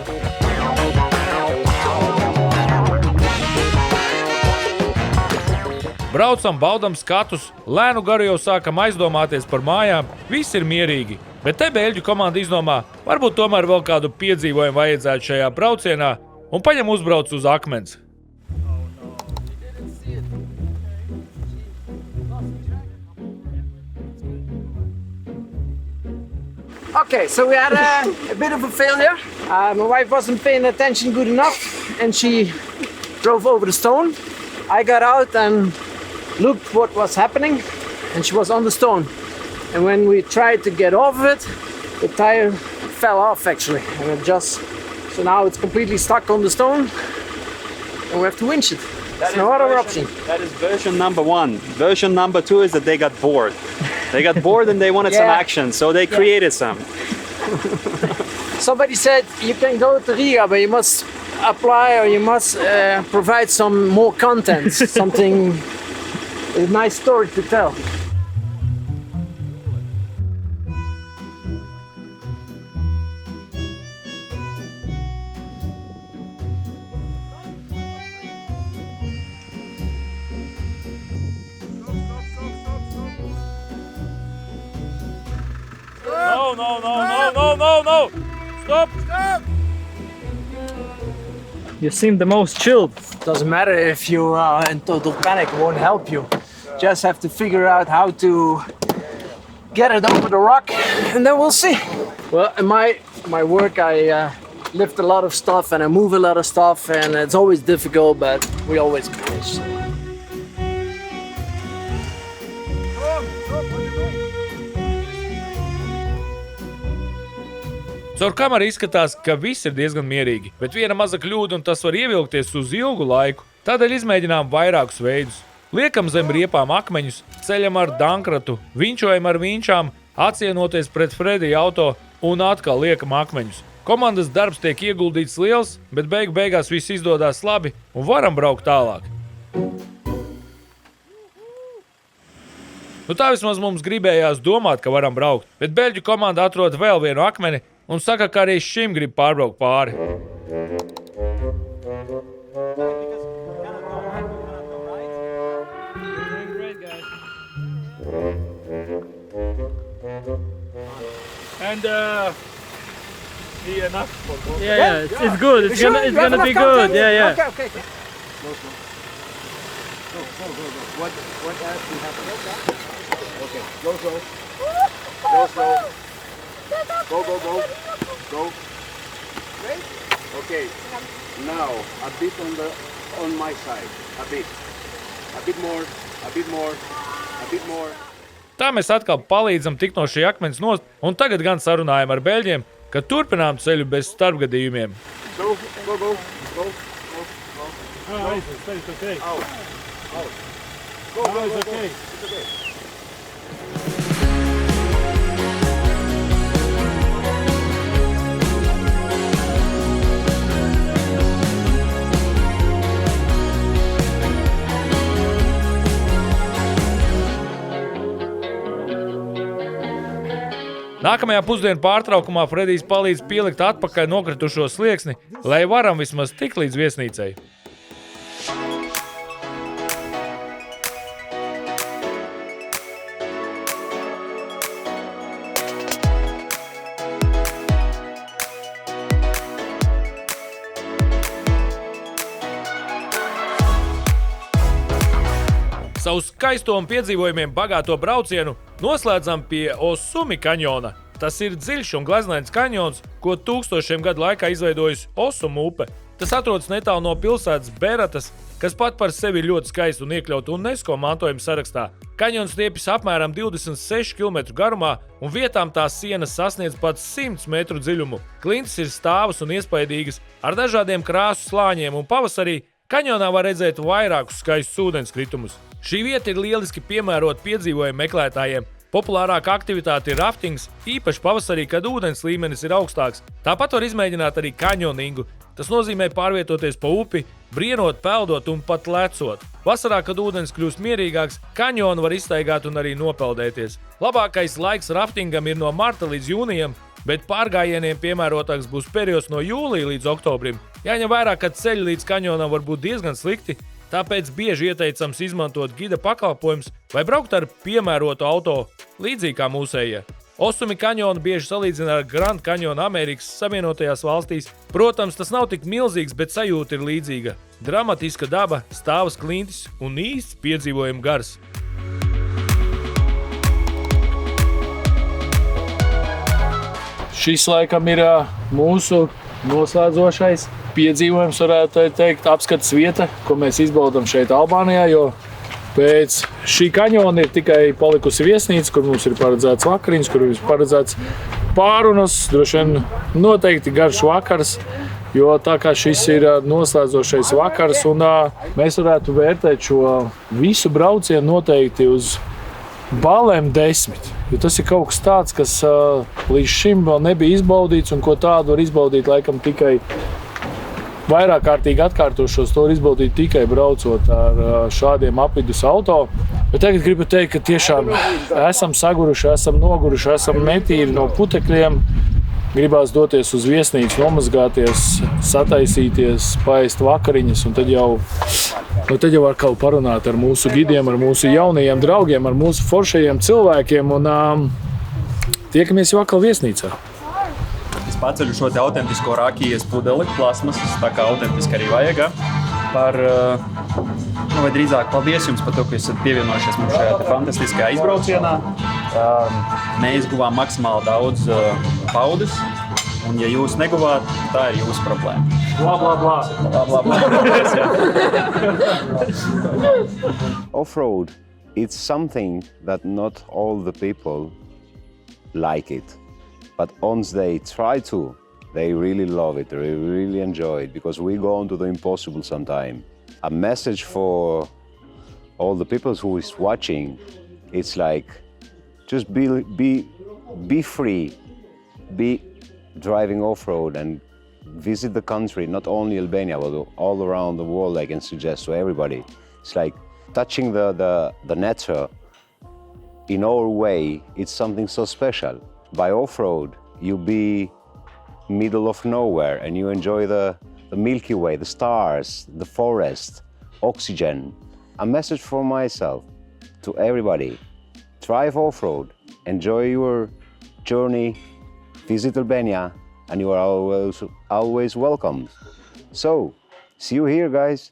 Braucam, baudam skatus, lēnu garu jau sākam aizdomāties par mājām, viss ir mierīgi. Bet te beļģu komanda izdomā, varbūt tomēr vēl kādu piedzīvojumu vajadzētu šajā braucienā un paņem uzbrauc uz akmens. Okay, so we had a bit of a failure. My wife wasn't paying attention good enough and she drove over the stone. I got out and looked what was happening and she was on the stone. And when we tried to get off of it, the tire fell off actually. And so now it's completely stuck on the stone and we have to winch it. There's no other option. That is version number 1. Version number 2 is that they got bored. They got bored and they wanted some action, so they created some. Somebody said you can go to Riga, but you must apply or you must provide some more content, something, a nice story to tell. No. Stop. You seem the most chilled. Doesn't matter if you are in total panic, it won't help you. Just have to figure out how to get it over the rock and then we'll see. Well, in my work, I lift a lot of stuff and I move a lot of stuff and it's always difficult, but we always manage. Caur kameru izskatās, ka viss ir diezgan mierīgi, bet viena maza kļūda un tas var ievilkties uz ilgu laiku. Tādēļ izmēģinām vairākus veidus. Liekam zem riepām akmeņus, ceļam ar dankratu, vinčojam ar vinčām, acienoties pret Fredija auto un atkal liekam akmeņus. Komandas darbs tiek ieguldīts liels, bet beigās viss izdodas labi un varam braukt tālāk. Tā vismaz mums gribējās domāt, ka varam braukt, bet beļģu komanda atrod vēl vienu akmeni un saka, ka arī šim grib pārbraukt pāri. And it's good. It's gonna be good. Yeah. Okay. Go. What else we have? Okay, go slow. Go. Great. Okay. Now a bit on my side. A bit more. Tā mēs atkal palīdzam tikt no šī akmens nost, un tagad gan sarunājam ar beļģiem, ka turpinām ceļu bez starpgadījumiem. Go. It's okay. Out. Go. It's okay. Nākamajā pusdienu pārtraukumā Fredijs palīdz pielikt atpakaļ nokritušo slieksni, lai varam vismaz tikt līdz viesnīcai. Savu skaisto un piedzīvojumiem bagāto braucienu noslēdzam pie Osumi kaņona. Tas ir dziļš un gleznains kaņons, ko tūkstošiem gadu laikā izveidojusi Osumu upe. Tas atrodas netālu no pilsētas Beratas, kas pat par sevi ir ļoti skaisti un iekļauta UNESCO mantojuma sarakstā. Kaņons stiepjas apmēram 26 km garumā, un vietām tās sienas sasniedz pat 100 metru dziļumu. Klintis ir stāvas un iespaidīgas, ar dažādiem krāsu slāņiem, un pavasarī kaņonā var redzēt vairākus skaistus ūdenskritumus. Šī vieta ir lieliski piemērota piedzīvojumu meklētājiem. Populārākā aktivitāte ir raftings, īpaši pavasarī, kad ūdens līmenis ir augstāks. Tāpat var izmēģināt arī kaņoningu. Tas nozīmē pārvietoties pa upi, brienot, peldot un pat lecot. Vasarā, kad ūdens kļūst mierīgāks, kaņonu var izstaigāt un arī nopeldēties. Labākais laiks raftingam ir no marta līdz jūnijam, bet pārgājieniem piemērotāks būs periods no jūlija līdz oktobrim. Jāņem vērā, ka ceļi līdz kaņonam var būt diezgan slikti, tāpēc bieži ieteicams izmantot gida pakalpojumus vai braukt ar piemērotu auto, līdzīgi kā mūsējie. Osumi kaņonu bieži salīdzina ar Grand Kaņonu Amerikas Savienotajās valstīs. Protams, tas nav tik milzīgs, bet sajūta ir līdzīga. Dramatiska daba, stāvas klintis un īsts piedzīvojuma gars. Šis laikam ir mūsu noslēdzošais piedzīvojums, varētu teikt, apskates vieta, ko mēs izbaudam šeit Albānijā, jo pēc šī kaņona ir tikai palikusi viesnīca, kur mums ir paredzēts vakariņas, kur ir paredzēts pārunas, droši vien noteikti garš vakars, jo tā kā šis ir noslēdzošais vakars, un mēs varētu vērtēt šo visu braucienu noteikti uz balēm 10. Jo tas ir kaut kas tāds, kas līdz šim vēl nebija izbaudīts, un ko tādu var izbaudīt laikam tikai vairāk kārtīgi atkārtošos, to var izbaudīt tikai braucot ar šādiem apvidus auto. Bet tagad gribu teikt, ka tiešām esam saguruši, esam noguruši, esam netīri no putekļiem. Gribās doties uz viesnīcu, nomazgāties, sataisīties, paēst vakariņas, un tad jau atkal parunāt ar mūsu gidiem, ar mūsu jaunajiem draugiem, ar mūsu foršajiem cilvēkiem, un tiekamies jau atkal viesnīcā. Es paceļu šo te autentisko rakijas pudeli, plasmasas, tā kā autentiski arī vajag. Vai drīzāk paldies jums par to, ka esat pievienojušies mums šajā te fantastiskajā izbraucienā. Mēs guvām maksimāli daudz paudas, un ja jūs neguvāt, tā ir jūsu problēma. Bla, bla, bla. Bla, bla, bla. Off-road, it's something that not all the people like it. But once they try to, they really love it, they really enjoy it, because we go on to the impossible sometime. A message for all the people who is watching, it's like, just be free, be driving off-road and visit the country, not only Albania, but all around the world, I can suggest to everybody. It's like touching the nature in our way. It's something so special. By off-road, you be middle of nowhere and you enjoy the Milky Way, the stars, the forest, oxygen. A message for myself to everybody. Drive off-road, enjoy your journey, visit Albania, and you are always welcome. So, see you here, guys.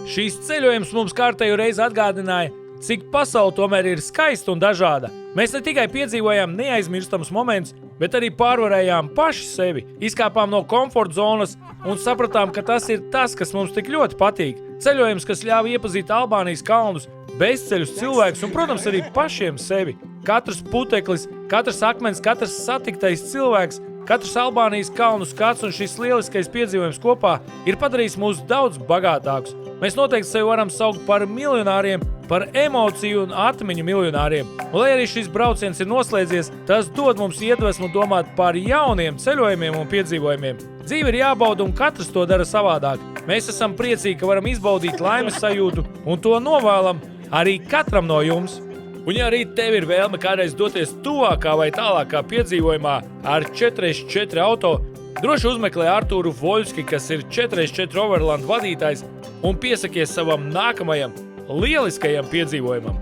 Šīs ceļojums mums kārtējo reizi atgādināja, cik pasaule tomēr ir skaista un dažāda. Mēs ne tikai piedzīvojām neaizmirstams momentus, bet arī pārvarējām paši sevi, izkāpām no komforta zonas un sapratām, ka tas ir tas, kas mums tik ļoti patīk. Ceļojums, kas ļāva iepazīt Albānijas kalnus, bezceļus cilvēkus un, protams, arī pašiem sevi. Katrs puteklis, katrs akmens, katrs satiktais cilvēks, katrs Albānijas kalnu skats un šis lieliskais piedzīvojums kopā ir padarījis mūs daudz bagātākus. Mēs noteikti sevi varam saukt par miljonāriem, par emociju un atmiņu miljonāriem. Un, lai arī šis brauciens ir noslēdzies, tas dod mums iedvesmu domāt par jauniem ceļojumiem un piedzīvojumiem. Dzīve ir jābauda un katrs to dara savādāk. Mēs esam priecīgi, ka varam izbaudīt laimes sajūtu un to novēlam arī katram no jums. Un ja arī tev ir vēlme kādreiz doties tuvākā vai tālākā piedzīvojumā ar 4x4 auto, droši uzmeklē Artūru Voļski, kas ir 4x4 Overland vadītājs, un piesakies savam nākamajam lieliskajam piedzīvojumam.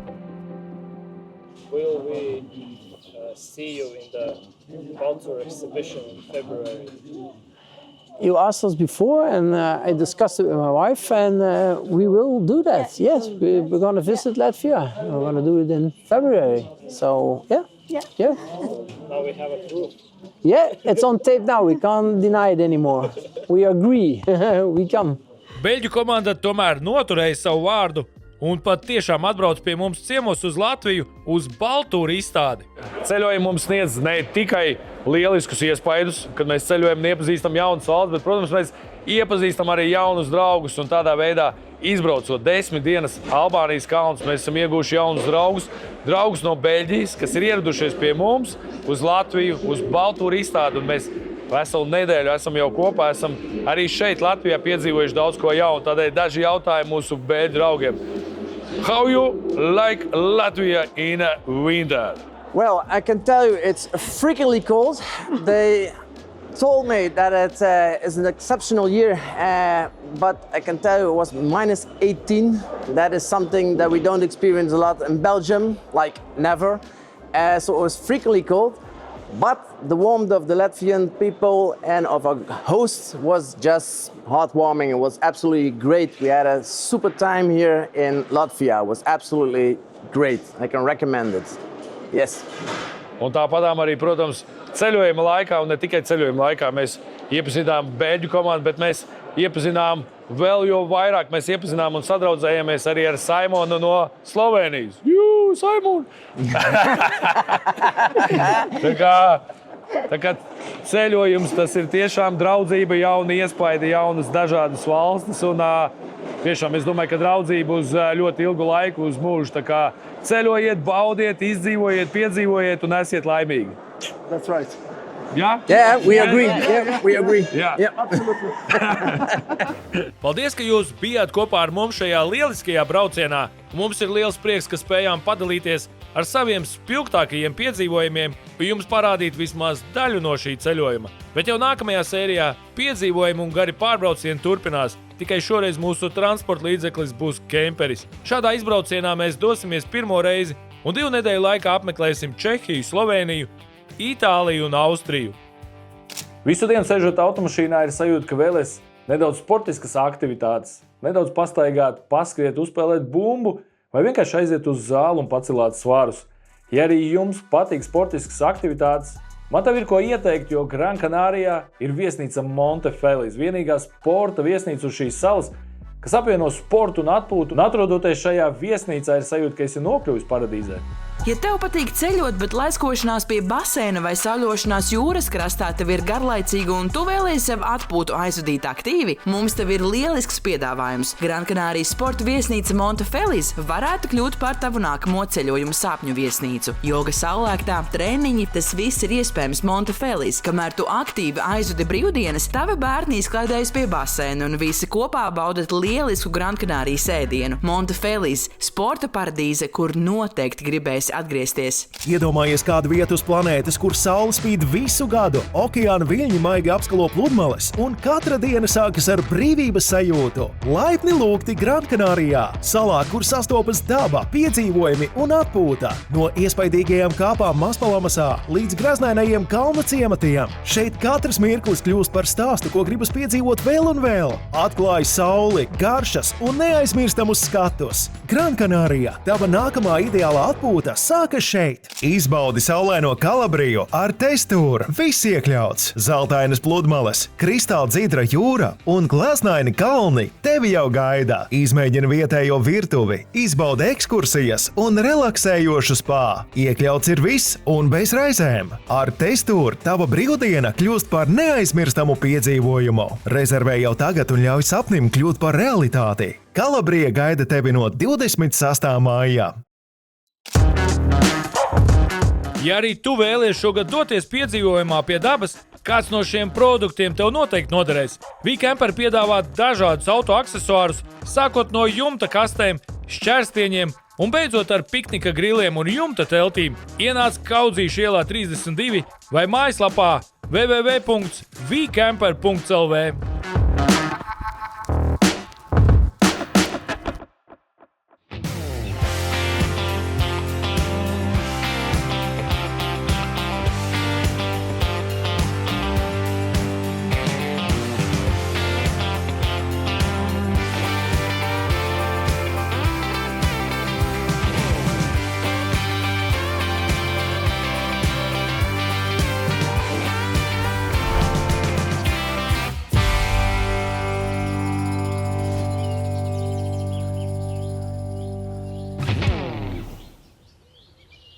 Will we see you in the Baltour exhibition in February? You asked us before, and I discussed it with my wife, and we will do that. Yes, we're going to visit Latvia. We're going to do it in February. So, yeah. Now we have a proof. Yeah, it's on tape now. We can't deny it anymore. We agree. We come. Beļģu komanda tomēr noturēja savu vārdu un pat tiešām atbrauc pie mums ciemos uz Latviju uz Baltūru izstādi. Ceļojumi mums sniedz ne tikai lieliskus iespaidus, kad mēs ceļojam un iepazīstam jaunas valsts, bet, protams, mēs iepazīstam arī jaunus draugus un tādā veidā izbraucot 10 dienas Albānijas kalnus, mēs esam ieguvuši jaunus draugus no Beļģijas, kas ir ieradušies pie mums uz Latviju, uz Baltūru izstādi, un mēs veselu nedēļu esam jau kopā, esam arī šeit Latvijā piedzīvojuši daudz ko jaunu, tādēļ daži jautājumi mūsu beļģu draugiem. How you like Latvia in winter? Well, I can tell you it's freakingly cold. They told me that it is an exceptional year, but I can tell you it was minus 18. That is something that we don't experience a lot in Belgium, like never. So it was freakingly cold. But the warmth of the Latvian people and of our hosts was just heartwarming. It was absolutely great. We had a super time here in Latvia. It was absolutely great. I can recommend it. Yes. Un tāpatām arī, protams, ceļojuma laikā, un ne tikai ceļojuma laikā, mēs iepazinām beļģu komandu, bet mēs iepazinām vēl jo vairāk. Mēs iepazinām un sadraudzējāmies arī ar Saimonu no Slovenijas. Jū, Saimon! Tā kā ceļojums, tas ir tiešām draudzība, jauna iespaidi, jaunas dažādas valstis. Un tiešām es domāju, ka draudzība uz ļoti ilgu laiku, uz mūžu. Tā kā ceļojiet, baudiet, izdzīvojiet, piedzīvojiet un esiet laimīgi. That's right. Yeah? Yeah, we agree. Yeah, we agree. Yeah. Absolutely. Paldies, ka jūs bijāt kopā ar mums šajā lieliskajā braucienā. Mums ir liels prieks, ka spējām padalīties ar saviem spilgtākajiem piedzīvojumiem un jums parādīt vismaz daļu no šī ceļojuma. Bet jau nākamajā sērijā piedzīvojumi un gari pārbraucieni turpinās. Tikai šoreiz mūsu transporta līdzeklis būs kemperis. Šādā izbraucienā mēs dosimies pirmo reizi un 2 nedēļu laikā apmeklēsim Čehiju, Sloveniju, Itāliju un Austriju. Visu dienu sēžot automašīnā ir sajūta, ka vēlies nedaudz sportiskas aktivitātes, nedaudz pastaigāt, paskriet, uzspēlēt bumbu vai vienkārši aiziet uz zāli un pacelāt svarus. Ja arī jums patīk sportiskas aktivitātes, man tev ir ko ieteikt, jo Gran Canarijā ir viesnīca Monte Feliz, vienīgā sporta viesnīca uz šīs salas, kas apvieno sportu un atpūtu, un atrodoties šajā viesnīcā ir sajūta, ka esi nokļuvis paradīzē. Ja tev patīk ceļot, bet laiskošanās pie baseina vai sauļošanās jūras krastā tev ir garlaicīga un tu vēlies sev atpūtu aizvadīt aktīvi, mums tev ir lielisks piedāvājums. Gran Canārijas sporta viesnīca Montefelis varētu kļūt par tavu nākamo ceļojumu sapņu viesnīcu. Joga saulēktā, treniņi, tas viss ir iespējams Montefelis. Kamēr tu aktīvi aizvadi brīvdienas, tavi bērni izklaidējas pie baseina un visi kopā baudat lielisku Gran Canārijas ēdienu. Montefelis – sporta paradīze, kur noteikti gribēsi atgriezties. Iedomājies kādu vietu uz planētas, kur saule spīd visu gadu, okeāna viļņi maigi apskalo pludmales un katra diena sākas ar brīvības sajūtu. Laipni lūgti Gran Canārijā, salā, kur sastopas daba, piedzīvojumi un atpūta. No iespaidīgajām kāpām Maspalamasā līdz graznainajiem kalnu ciematiem. Šeit katrs mirklis kļūst par stāstu, ko gribas piedzīvot vēl un vēl. Atklāj sauli, garšas un neaizmirstamus skatus. Gran Canārija, tava nākamā ideālā atpūta sākas šeit. Izbaudi saulaino Kalabriju ar Testūru. Viss iekļauts. Zeltainas pludmales, kristāla dzidra jūra un glāznaini kalni tevi jau gaida. Izmēģini vietējo virtuvi, izbaudi ekskursijas un relaksējošu spā. Iekļauts ir viss un bez raizēm. Ar Testūru tava brīvdiena kļūst par neaizmirstamu piedzīvojumu. Rezervē jau tagad un ļauj sapnim kļūt par realitāti. Kalabrija gaida tevi no 26. maijā. Ja arī tu vēlies šogad doties piedzīvojumā pie dabas, kāds no šiem produktiem tev noteikti noderēs. V-Camper piedāvā dažādus auto aksesuārus, sākot no jumta kastēm, šķērstieņiem un beidzot ar piknika griliem un jumta teltīm. Ienāc Kaudzīšu ielā 32 vai mājaslapā www.vcamper.lv.